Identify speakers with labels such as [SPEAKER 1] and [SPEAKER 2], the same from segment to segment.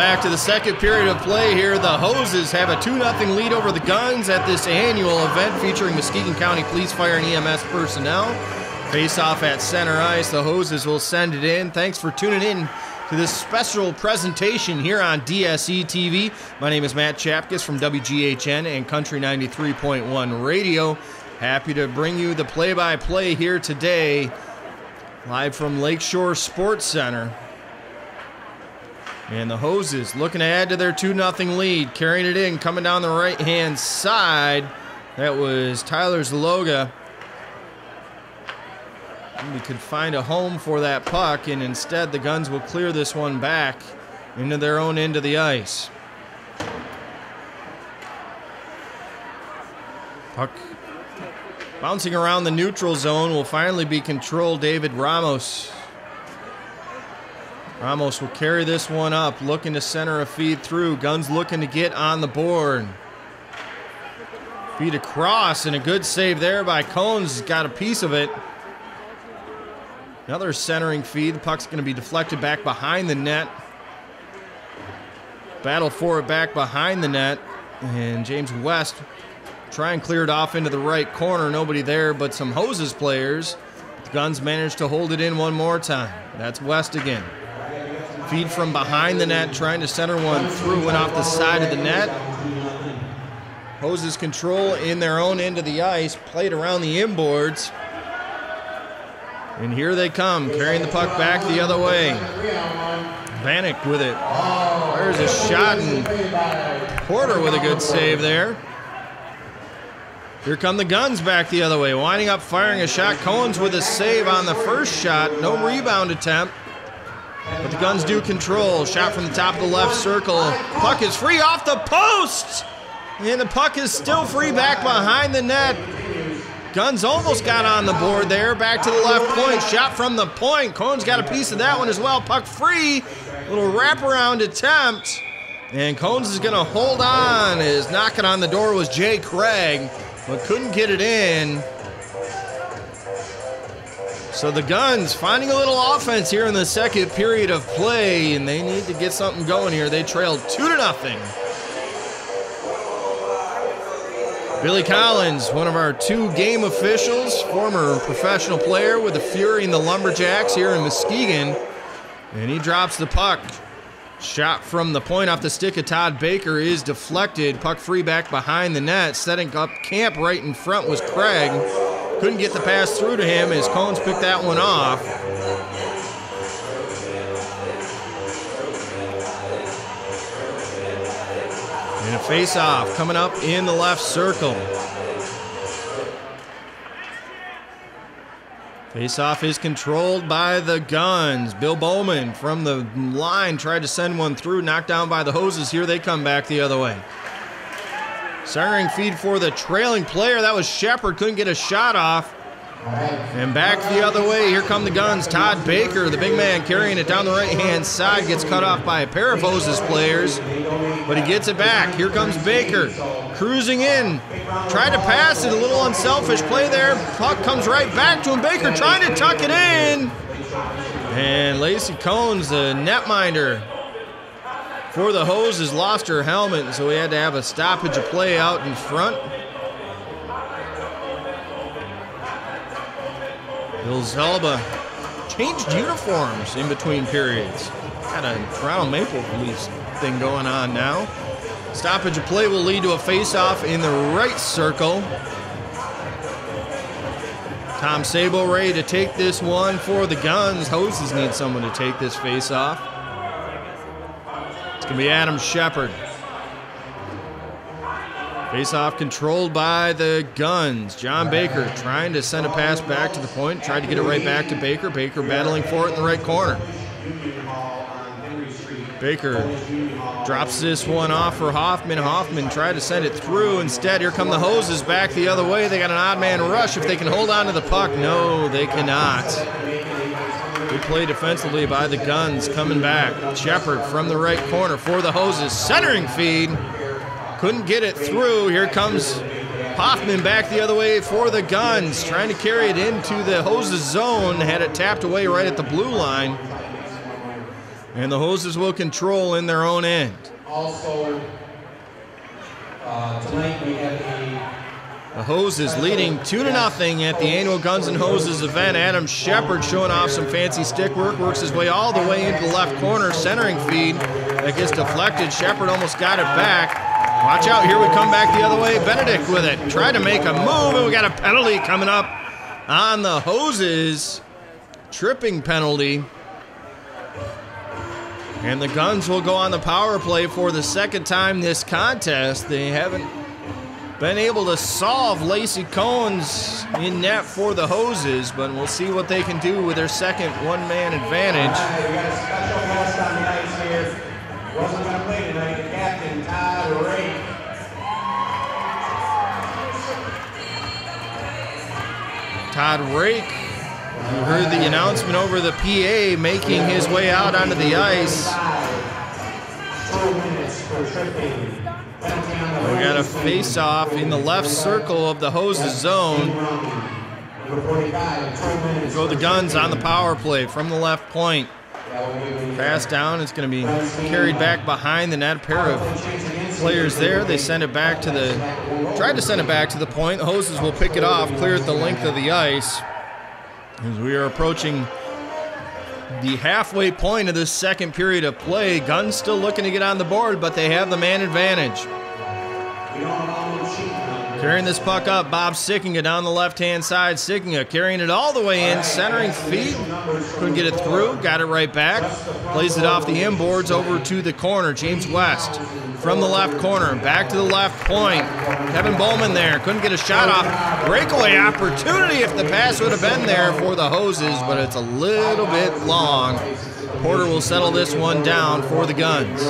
[SPEAKER 1] back to the second period of play here. The Hoses have a 2-0 lead over the Guns at this annual event featuring Muskegon County Police, Fire, and EMS personnel. Face off at center ice. The Hoses will send it in. Thanks for tuning in to this special presentation here on DSE-TV. My name is Matt Chapkus from WGHN and Country 93.1 Radio. Happy to bring you the play-by-play here today, live from Lakeshore Sports Center. And the Hoses looking to add to their 2-0 lead, carrying it in, coming down the right-hand side. That was Tyler Zaloga. We could find a home for that puck, and instead the Guns will clear this one back into their own end of the ice. Puck bouncing around the neutral zone will finally be controlled. David Ramos. Ramos will carry this one up, looking to center a feed through. Guns looking to get on the board. Feed across, and a good save there by Cones. Got a piece of it. Another centering feed. The puck's going to be deflected back behind the net. Battle for it back behind the net. And James West try and clear it off into the right corner. Nobody there but some Hoses players. The Guns managed to hold it in one more time. That's West again. Feed from behind the net, trying to center one through, went off the side of the net. Hoses control in their own end of the ice, played around the inboards. And here they come, carrying the puck back the other way. Vanek with it. There's a shot, and Porter with a good save there. Here come the Guns back the other way, winding up firing a shot. Cones with a save on the first shot, no rebound attempt. But the Guns do control. Shot from the top of the left circle. Puck is free off the post. And the puck is still free back behind the net. Guns almost got on the board there. Back to the left point. Shot from the point. Cones got a piece of that one as well. Puck free. Little wraparound attempt. And Cones is going to hold on. His knocking on the door was Jay Craig, but couldn't get it in. So the Guns finding a little offense here in the second period of play, and they need to get something going here. They trailed 2-0. Billy Collins, one of our two game officials, former professional player with the Fury and the Lumberjacks here in Muskegon, and he drops the puck. Shot from the point off the stick of Todd Baker is deflected. Puck free back behind the net. Setting up camp right in front was Craig. Couldn't get the pass through to him as Cones picked that one off. And a face-off coming up in the left circle. Face-off is controlled by the Guns. Bill Bowman from the line tried to send one through, knocked down by the Hoses. Here they come back the other way. Centering feed for the trailing player. That was Shepard. Couldn't get a shot off. And back the other way. Here come the Guns. Todd Baker, the big man, carrying it down the right-hand side. Gets cut off by a pair of Hoses players, but he gets it back. Here comes Baker. Cruising in. Tried to pass it. A little unselfish play there. Puck comes right back to him. Baker trying to tuck it in. And Lacey Cones, the netminder for the Hoses, lost her helmet, so we had to have a stoppage of play out in front. Bill Zalba changed uniforms in between periods. Got a Toronto Maple Leafs thing going on now. Stoppage of play will lead to a face-off in the right circle. Tom Sabo ready to take this one for the Guns. Hoses need someone to take this face-off. It's going to be Adam Shepard. Face-off controlled by the Guns. John Baker trying to send a pass back to the point. Tried to get it right back to Baker. Baker battling for it in the right corner. Baker drops this one off for Hoffman. Hoffman tried to send it through. Instead, here come the Hoses back the other way. They got an odd man rush. If they can hold on to the puck, no, they cannot. Good play defensively by the Guns coming back. Shepard from the right corner for the Hoses. Centering feed. Couldn't get it through. Here comes Hoffman back the other way for the Guns. Trying to carry it into the Hoses zone. Had it tapped away right at the blue line. And the Hoses will control in their own end.
[SPEAKER 2] Also, tonight we have
[SPEAKER 1] the Hoses leading 2-0 at the annual Guns N' Hoses event. Adam Shepard showing off some fancy stick work, works his way all the way into the left corner, centering feed that gets deflected. Shepard almost got it back. Watch out, here we come back the other way. Benedict with it, tried to make a move, and we got a penalty coming up on the Hoses. Tripping penalty. And the Guns will go on the power play for the second time this contest. They haven't been able to solve Lacey Cohen's in net for the Hoses, but we'll see what they can do with their second one-man advantage.
[SPEAKER 2] we got a special guest on the ice here. Wasn't going to play tonight, the captain, Todd Rake.
[SPEAKER 1] Todd Rake, you heard the announcement over the PA, making his way out onto the ice.
[SPEAKER 2] 2 minutes for tripping.
[SPEAKER 1] We got a face-off in the left circle of the Hoses zone. Go the Guns on the power play from the left point. Pass down, it's going to be carried back behind the net. A pair of players there. They send it back to the, tried to send it back to the point. The Hoses will pick it off, clear it the length of the ice. As we are approaching the halfway point of this second period of play, Guns still looking to get on the board, but they have the man advantage. Carrying this puck up, Bob Sickinga down the left-hand side. Sickinga carrying it all the way in, centering feet. Couldn't get it through, got it right back. Plays it off the inboards over to the corner. James West from the left corner, back to the left point. Kevin Bowman there, couldn't get a shot off. Breakaway opportunity if the pass would have been there for the Hoses, but it's a little bit long. Porter will settle this one down for the Guns.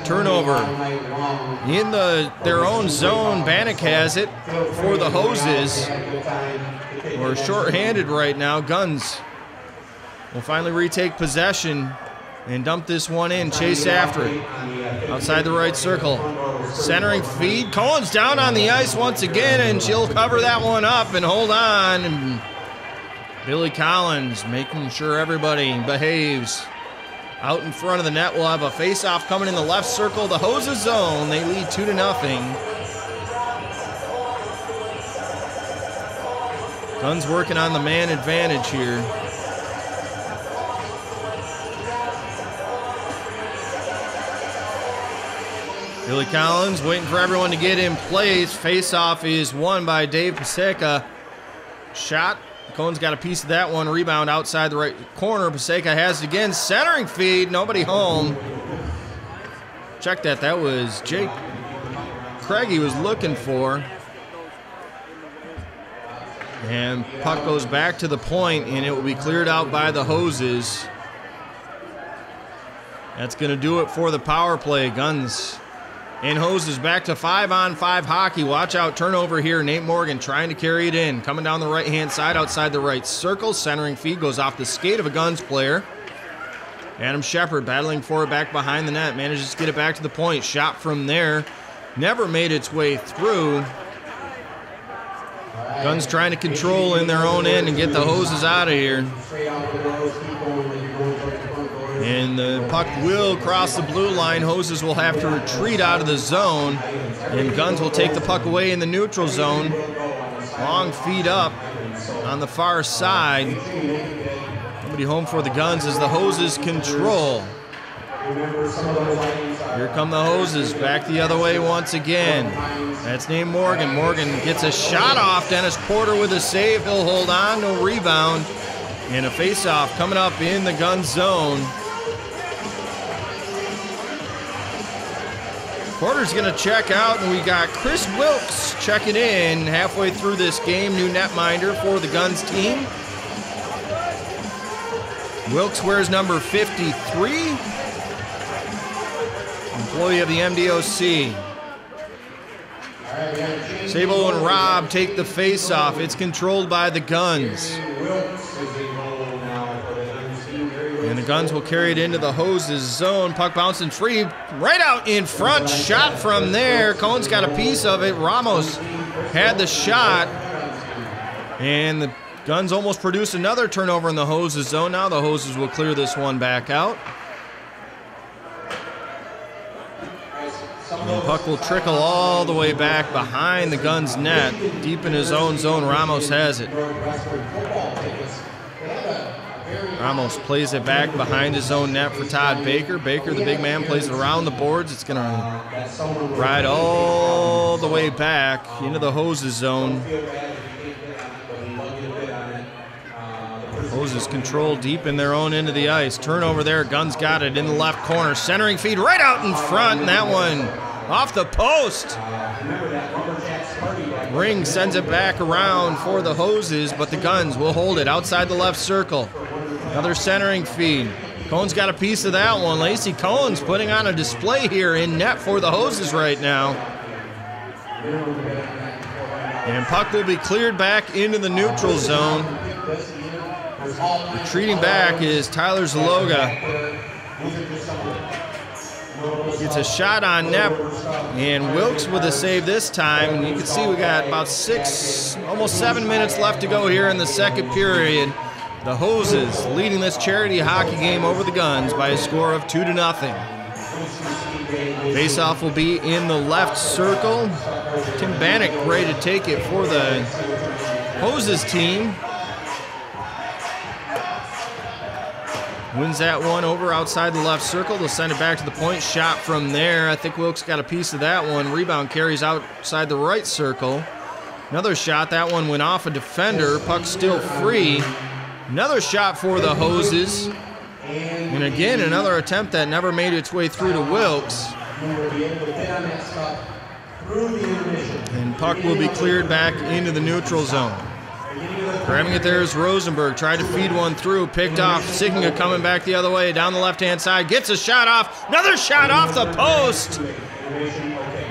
[SPEAKER 1] Turnover in their own zone. Bannock has it for the Hoses. We're short-handed right now. Guns will finally retake possession and dump this one in. Chase after it. Outside the right circle. Centering feed. Cohen's down on the ice once again, and she'll cover that one up and hold on. And Billy Collins making sure everybody behaves. Out in front of the net, we'll have a face-off coming in the left circle. The Hoses zone, they lead 2-0. Guns working on the man advantage here. Billy Collins waiting for everyone to get in place. Face-off is won by Dave Paseka. Shot. Cohen's got a piece of that one. Rebound outside the right corner. Paseka has it again. Centering feed. Nobody home. Check that. That was Jake Craig he was looking for. And puck goes back to the point, and it will be cleared out by the Hoses. That's going to do it for the power play. Guns and Hoses back to 5-on-5 hockey. Watch out, turnover here. Nate Morgan trying to carry it in. Coming down the right-hand side outside the right circle. Centering feed goes off the skate of a Guns player. Adam Shepard battling for it back behind the net. Manages to get it back to the point. Shot from there. Never made its way through. Guns trying to control in their own end and get the Hoses out of here. And the puck will cross the blue line. Hoses will have to retreat out of the zone. And Guns will take the puck away in the neutral zone. Long feed up on the far side. Nobody home for the Guns as the Hoses control. Here come the Hoses back the other way once again. That's named Morgan. Morgan gets a shot off. Dennis Porter with a save. He'll hold on. No rebound. And a face-off coming up in the Guns zone. Porter's going to check out, and we got Chris Wilkes checking in halfway through this game. New netminder for the Guns team. Wilkes wears number 53. Employee of the MDOC. Sabo and Rob take the face-off. It's controlled by the Guns. And the Guns will carry it into the Hoses zone. Puck bouncing free. Right out in front. Shot from there. Cohen's got a piece of it. Ramos had the shot. And the Guns almost produced another turnover in the Hoses zone. Now the Hoses will clear this one back out. And the puck will trickle all the way back behind the Guns net. Deep in his own zone, Ramos has it. Ramos plays it back behind his own net for Todd Baker. Baker, the big man, plays it around the boards. It's going to ride all the way back into the Hoses zone. Hoses control deep in their own end of the ice. Turnover there. Guns got it in the left corner. Centering feed right out in front. And that one off the post. Ring sends it back around for the Hoses, but the Guns will hold it outside the left circle. Another centering feed. Cohn's got a piece of that one. Lacey Cohn's putting on a display here in net for the Hoses right now. And puck will be cleared back into the neutral zone. Retreating back is Tyler Zaloga. Gets a shot on net, and Wilkes with a save this time. And you can see we got about almost 7 minutes left to go here in the second period. The Hoses leading this charity hockey game over the Guns by a score of 2-0. Faceoff will be in the left circle. Tim Bannock ready to take it for the Hoses team. Wins that one over outside the left circle. They'll send it back to the point. Shot from there. I think Wilkes got a piece of that one. Rebound carries outside the right circle. Another shot. That one went off a defender. Puck still free. Another shot for the Hoses. And again, another attempt that never made its way through to Wilkes. And puck will be cleared back into the neutral zone. Grabbing it there is Rosenberg. Tried to feed one through. Picked off. Siginga coming back the other way. Down the left-hand side. Gets a shot off. Another shot off the post.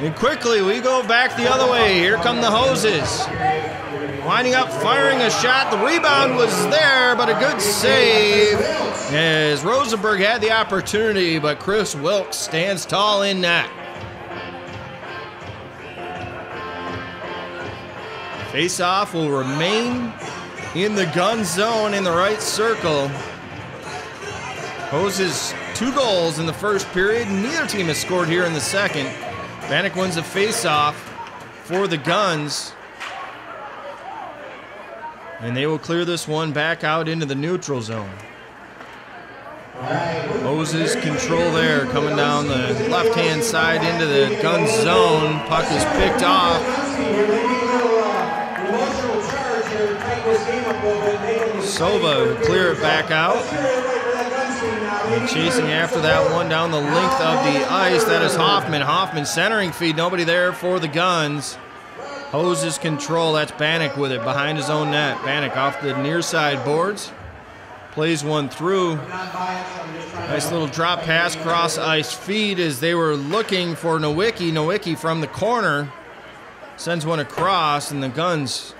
[SPEAKER 1] And quickly we go back the other way. Here come the Hoses. Winding up, firing a shot. The rebound was there, but a good save as Rosenberg had the opportunity, but Chris Wilkes stands tall in net. Face-off will remain in the gun zone in the right circle. Hoses 2 goals in the first period. Neither team has scored here in the second. Bannock wins the face-off for the Guns. And they will clear this one back out into the neutral zone. Hoses control there, coming down the left-hand side into the Guns zone. Puck is picked off. Sova will clear it back out. And chasing after that one down the length of the ice, that is Hoffman. Hoffman centering feed, nobody there for the Guns. Hoses control, that's Bannock with it behind his own net. Bannock off the near side boards. Plays one through. Nice little drop pass, cross ice feed as they were looking for Nowicki. Nowicki from the corner sends one across, and the Guns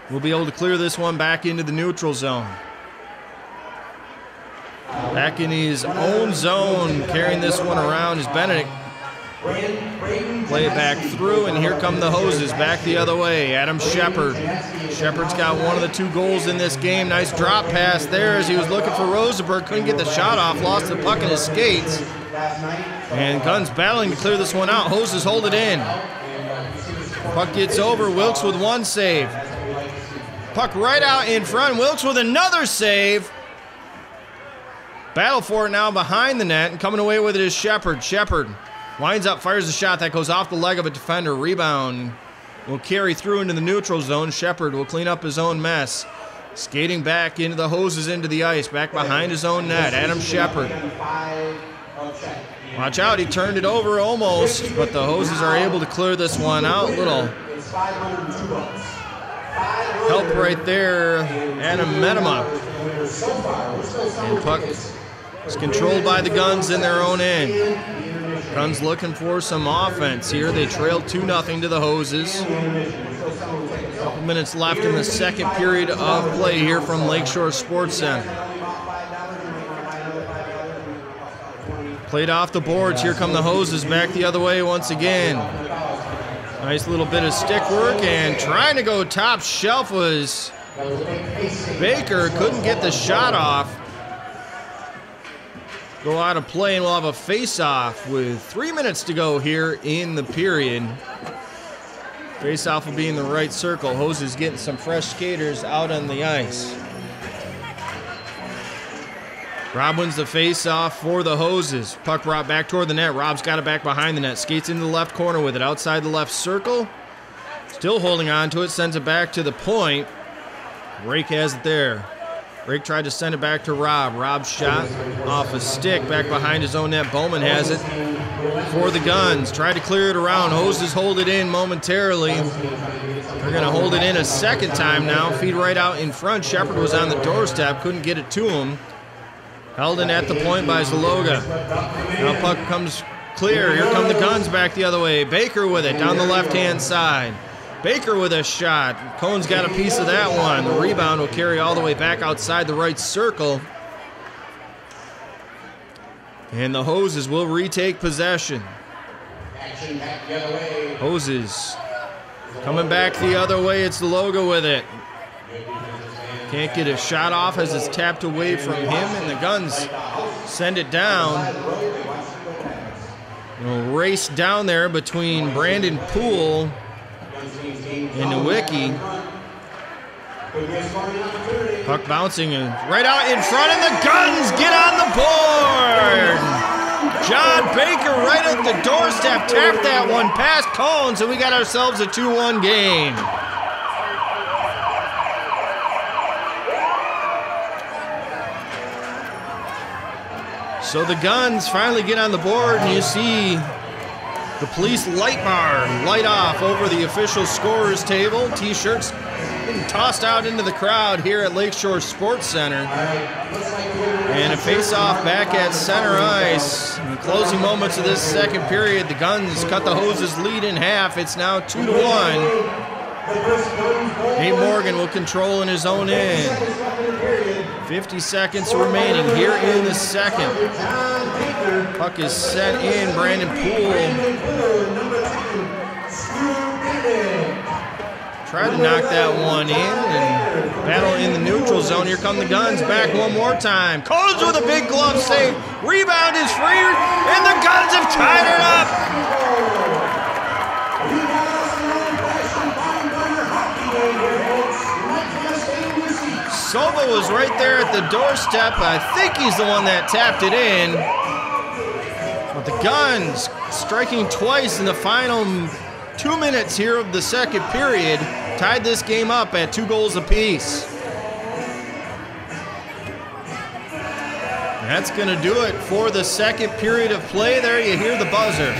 [SPEAKER 1] will be able to clear this one back into the neutral zone. Back in his own zone, carrying this one around is Benedict. Play it back through, and here come the Hoses back the other way. Adam Shepard. Shepard's got one of the 2 goals in this game. Nice drop pass there as he was looking for Rosenberg. Couldn't get the shot off, lost the puck in his skates. And Guns battling to clear this one out. Hoses hold it in. Puck gets over. Wilkes with 1 save. Puck right out in front. Wilkes with another save. Battle for it now behind the net, and coming away with it is Shepard. Shepard winds up, fires a shot that goes off the leg of a defender. Rebound will carry through into the neutral zone. Shepard will clean up his own mess. Skating back into the Hoses into the ice, back behind his own net. Adam Shepard. Watch out, he turned it over almost, but the Hoses are able to clear this one out. Little help right there, Adam Medema. And puck is controlled by the Guns in their own end. Guns looking for some offense here. They trailed 2-0 to the Hoses. A couple minutes left in the second period of play here from Lakeshore Sports Center. Played off the boards. Here come the Hoses back the other way once again. Nice little bit of stick work, and trying to go top shelf was Baker couldn't get the shot off. Go out of play, and we'll have a face-off with 3 minutes to go here in the period. Face-off will be in the right circle. Hoses getting some fresh skaters out on the ice. Rob wins the face-off for the Hoses. Puck brought back toward the net. Rob's got it back behind the net. Skates into the left corner with it outside the left circle. Still holding on to it. Sends it back to the point. Rake has it there. Rake tried to send it back to Rob. Rob's shot off a stick back behind his own net. Bowman has it for the Guns. Tried to clear it around. Hoses hold it in momentarily. They're going to hold it in a second time now. Feed right out in front. Shepard was on the doorstep. Couldn't get it to him. Held in at the point by Zaloga. Now puck comes clear. Here come the Guns back the other way. Baker with it down the left-hand side. Baker with a shot. Cohn's got a piece of that one. The rebound will carry all the way back outside the right circle. And the Hoses will retake possession. Hoses coming back the other way. It's the Zaloga with it. Can't get a shot off as it's tapped away from him, and the Guns send it down. It'll race down there between Brandon Poole and Nowicki. Puck bouncing and right out in front, and the Guns get on the board. John Baker right at the doorstep tapped that one past Cohn, so we got ourselves a 2-1 game. So the Guns finally get on the board, and you see the police light bar light off over the official scorer's table. T-shirts getting tossed out into the crowd here at Lakeshore Sports Center. And a face-off back at center ice. In the closing moments of this second period, the Guns cut the Hoses' lead in half. It's now 2-1. Nate Morgan will control in his own end. 50 seconds remaining here in the second. Puck is set in. Brandon Poole tried to knock that one in and battle in the neutral zone. Here come the Guns back one more time. Coles with a big glove save. Rebound is free, and the Guns have tied it up. Sova was right there at the doorstep. I think he's the one that tapped it in. But the Guns striking twice in the final 2 minutes here of the second period tied this game up at 2 goals apiece. That's going to do it for the second period of play. There you hear the buzzer.